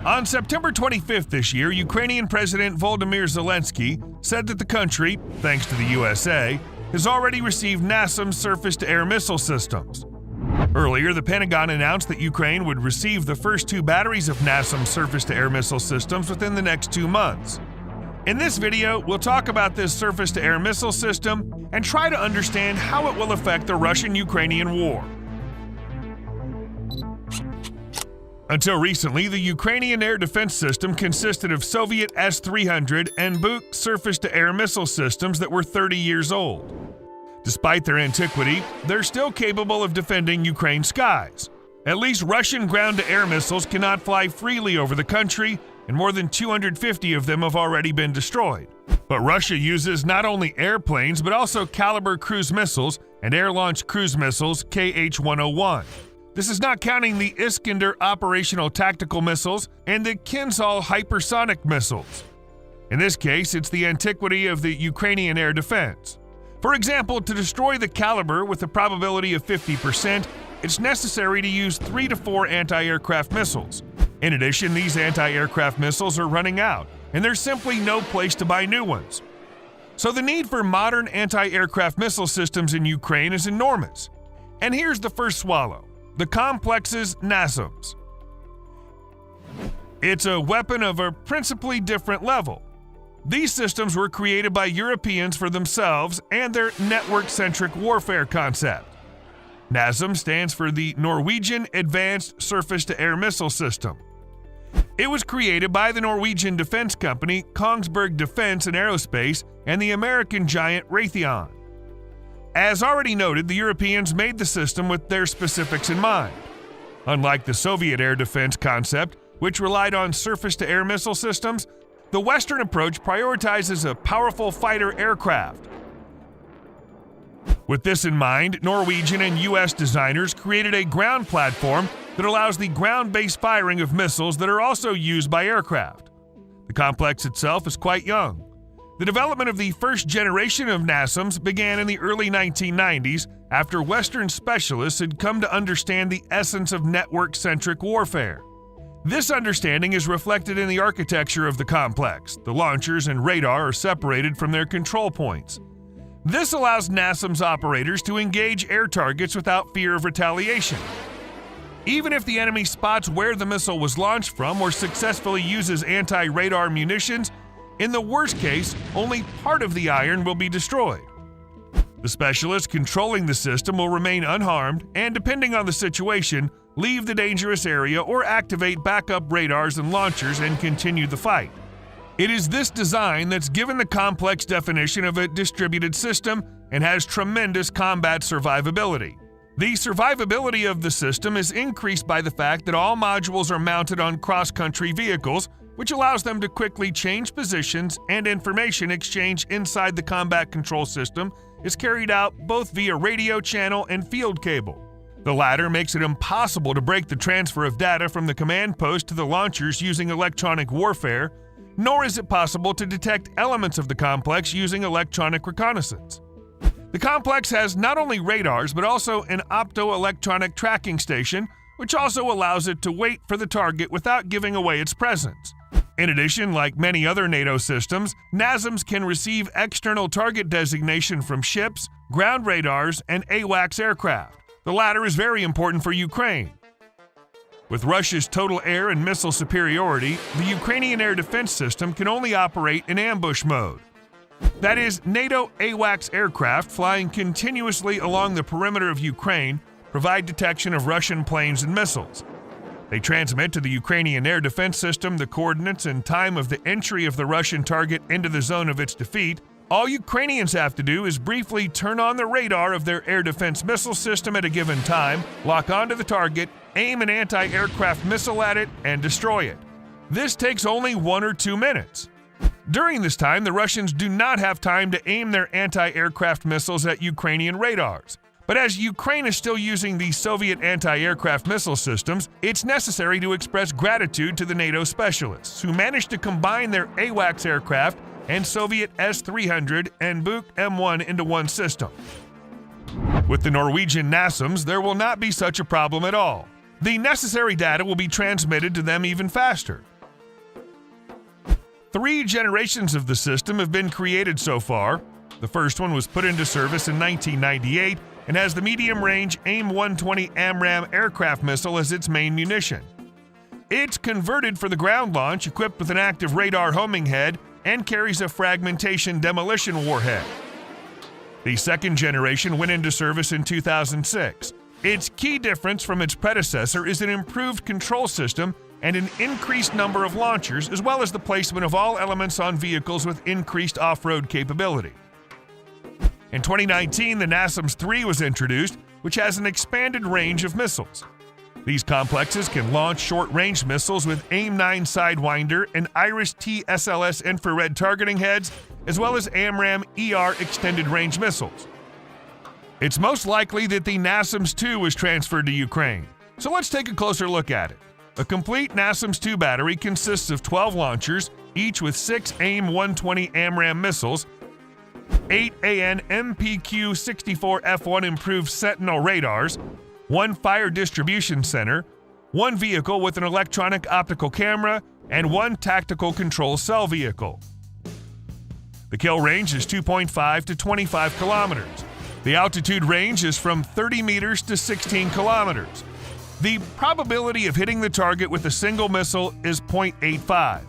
On September 25th this year, Ukrainian President Volodymyr Zelensky said that the country, thanks to the USA, has already received NASAMS surface-to-air missile systems. Earlier, the Pentagon announced that Ukraine would receive the first 2 batteries of NASAMS surface-to-air missile systems within the next 2 months. In this video, we'll talk about this surface-to-air missile system and try to understand how it will affect the Russian-Ukrainian war. Until recently, the Ukrainian air defense system consisted of Soviet S-300 and Buk surface-to-air missile systems that were 30 years old. Despite their antiquity, they're still capable of defending Ukraine's skies. At least Russian ground-to-air missiles cannot fly freely over the country, and more than 250 of them have already been destroyed. But Russia uses not only airplanes but also Caliber cruise missiles and air-launched cruise missiles Kh-101. This is not counting the Iskander operational tactical missiles and the Kinzhal hypersonic missiles. In this case, it's the antiquity of the Ukrainian air defense. For example, to destroy the Caliber with a probability of 50%, it's necessary to use 3 to 4 anti-aircraft missiles. In addition, these anti-aircraft missiles are running out, and there's simply no place to buy new ones. So the need for modern anti-aircraft missile systems in Ukraine is enormous. And here's the first swallow: the complex's NASAMS. It's a weapon of a principally different level. These systems were created by Europeans for themselves and their network-centric warfare concept. NASAMS stands for the Norwegian Advanced Surface-to-Air Missile System. It was created by the Norwegian defense company Kongsberg Defense and Aerospace and the American giant Raytheon. As already noted, the Europeans made the system with their specifics in mind. Unlike the Soviet air defense concept, which relied on surface-to-air missile systems, the Western approach prioritizes a powerful fighter aircraft. With this in mind, Norwegian and U.S. designers created a ground platform that allows the ground-based firing of missiles that are also used by aircraft. The complex itself is quite young. The development of the first generation of NASAMS began in the early 1990s after Western specialists had come to understand the essence of network-centric warfare. This understanding is reflected in the architecture of the complex. The launchers and radar are separated from their control points. This allows NASAMS operators to engage air targets without fear of retaliation. Even if the enemy spots where the missile was launched from or successfully uses anti-radar munitions, in the worst case, only part of the iron will be destroyed. The specialists controlling the system will remain unharmed and, depending on the situation, leave the dangerous area or activate backup radars and launchers and continue the fight. It is this design that's given the complex definition of a distributed system and has tremendous combat survivability. The survivability of the system is increased by the fact that all modules are mounted on cross-country vehicles, which allows them to quickly change positions, and information exchange inside the combat control system is carried out both via radio channel and field cable. The latter makes it impossible to break the transfer of data from the command post to the launchers using electronic warfare, nor is it possible to detect elements of the complex using electronic reconnaissance. The complex has not only radars but also an optoelectronic tracking station, which also allows it to wait for the target without giving away its presence. In addition, like many other NATO systems, NASAMS can receive external target designation from ships, ground radars, and AWACS aircraft. The latter is very important for Ukraine. With Russia's total air and missile superiority, the Ukrainian air defense system can only operate in ambush mode. That is, NATO AWACS aircraft flying continuously along the perimeter of Ukraine provide detection of Russian planes and missiles. They transmit to the Ukrainian air defense system the coordinates and time of the entry of the Russian target into the zone of its defeat. All Ukrainians have to do is briefly turn on the radar of their air defense missile system at a given time, lock onto the target, aim an anti-aircraft missile at it, and destroy it. This takes only 1 or 2 minutes. During this time, the Russians do not have time to aim their anti-aircraft missiles at Ukrainian radars. But as Ukraine is still using the Soviet anti-aircraft missile systems, it's necessary to express gratitude to the NATO specialists who managed to combine their AWACS aircraft and Soviet S-300 and Buk M1 into one system. With the Norwegian NASAMS, there will not be such a problem at all. The necessary data will be transmitted to them even faster. 3 generations of the system have been created so far. The first one was put into service in 1998 and has the medium-range AIM-120 AMRAAM aircraft missile as its main munition. It's converted for the ground launch, equipped with an active radar homing head, and carries a fragmentation demolition warhead. The second generation went into service in 2006. Its key difference from its predecessor is an improved control system and an increased number of launchers, as well as the placement of all elements on vehicles with increased off-road capability. In 2019, the NASAMS 3 was introduced, which has an expanded range of missiles. These complexes can launch short-range missiles with AIM-9 Sidewinder and IRIS-T SLS infrared targeting heads, as well as AMRAAM ER extended-range missiles. It's most likely that the NASAMS 2 was transferred to Ukraine, so let's take a closer look at it. A complete NASAMS 2 battery consists of 12 launchers, each with 6 AIM-120 AMRAAM missiles, 8 AN MPQ-64F1 improved Sentinel radars, 1 fire distribution center, 1 vehicle with an electronic optical camera, and 1 tactical control cell vehicle. The kill range is 2.5 to 25 kilometers. The altitude range is from 30 meters to 16 kilometers. The probability of hitting the target with a single missile is 0.85.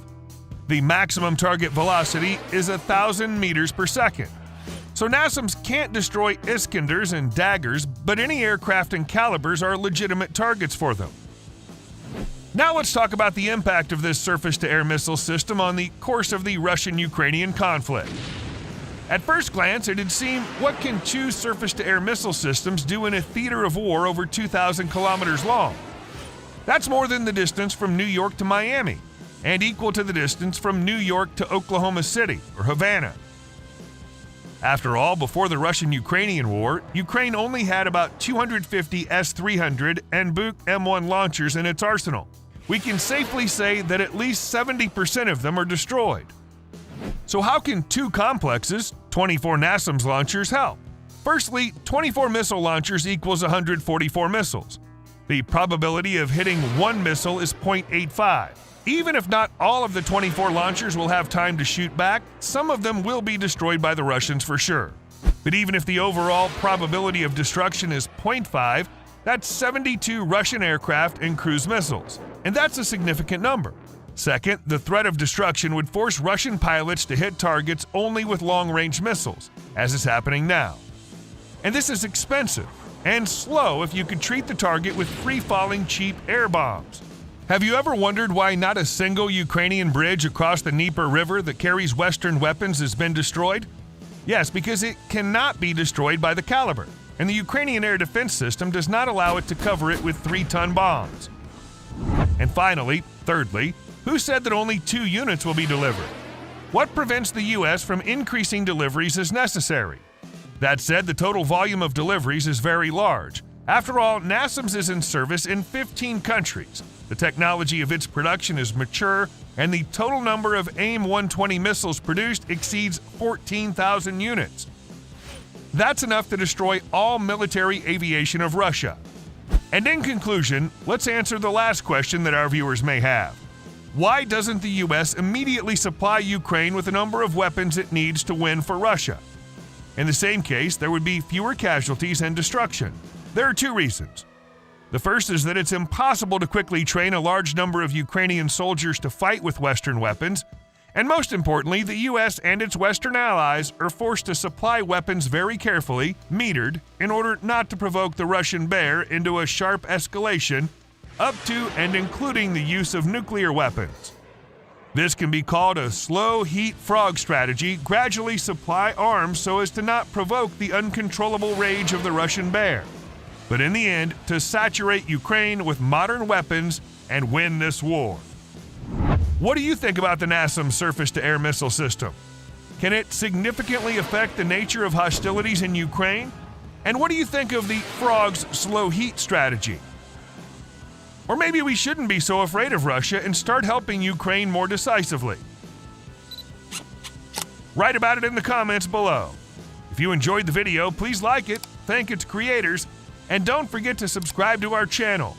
The maximum target velocity is 1,000 meters per second. So NASAMS can't destroy Iskanders and daggers, but any aircraft and calibers are legitimate targets for them. Now let's talk about the impact of this surface-to-air missile system on the course of the Russian-Ukrainian conflict. At first glance, it'd seem, what can 2 surface-to-air missile systems do in a theater of war over 2,000 kilometers long? That's more than the distance from New York to Miami, and equal to the distance from New York to Oklahoma City or Havana. After all, before the Russian-Ukrainian war, Ukraine only had about 250 S-300 and Buk M1 launchers in its arsenal. We can safely say that at least 70% of them are destroyed. So how can 2 complexes, 24 NASAMS launchers, help? Firstly, 24 missile launchers equals 144 missiles. The probability of hitting 1 missile is 0.85. Even if not all of the 24 launchers will have time to shoot back, some of them will be destroyed by the Russians for sure. But even if the overall probability of destruction is 0.5, that's 72 Russian aircraft and cruise missiles. And that's a significant number. Second, the threat of destruction would force Russian pilots to hit targets only with long-range missiles, as is happening now. And this is expensive and slow if you could treat the target with free-falling cheap air bombs. Have you ever wondered why not a single Ukrainian bridge across the Dnieper River that carries Western weapons has been destroyed? Yes, because it cannot be destroyed by the caliber, and the Ukrainian air defense system does not allow it to cover it with 3-ton bombs. And finally, thirdly, who said that only 2 units will be delivered? What prevents the U.S. from increasing deliveries as necessary? That said, the total volume of deliveries is very large. After all, NASAMS is in service in 15 countries. The technology of its production is mature, and the total number of AIM-120 missiles produced exceeds 14,000 units. That's enough to destroy all military aviation of Russia. And in conclusion, let's answer the last question that our viewers may have. Why doesn't the U.S. immediately supply Ukraine with a number of weapons it needs to win for Russia? In the same case, there would be fewer casualties and destruction. There are 2 reasons. The first is that it's impossible to quickly train a large number of Ukrainian soldiers to fight with Western weapons, and most importantly, the U.S. and its Western allies are forced to supply weapons very carefully, metered, in order not to provoke the Russian bear into a sharp escalation, up to and including the use of nuclear weapons. This can be called a slow heat frog strategy, gradually supply arms so as to not provoke the uncontrollable rage of the Russian bear, but in the end, to saturate Ukraine with modern weapons and win this war. What do you think about the NASAMS surface-to-air missile system? Can it significantly affect the nature of hostilities in Ukraine? And what do you think of the frog's slow heat strategy? Or maybe we shouldn't be so afraid of Russia and start helping Ukraine more decisively. Write about it in the comments below. If you enjoyed the video, please like it, thank its creators, and don't forget to subscribe to our channel.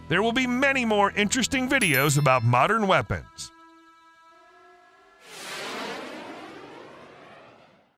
There will be many more interesting videos about modern weapons.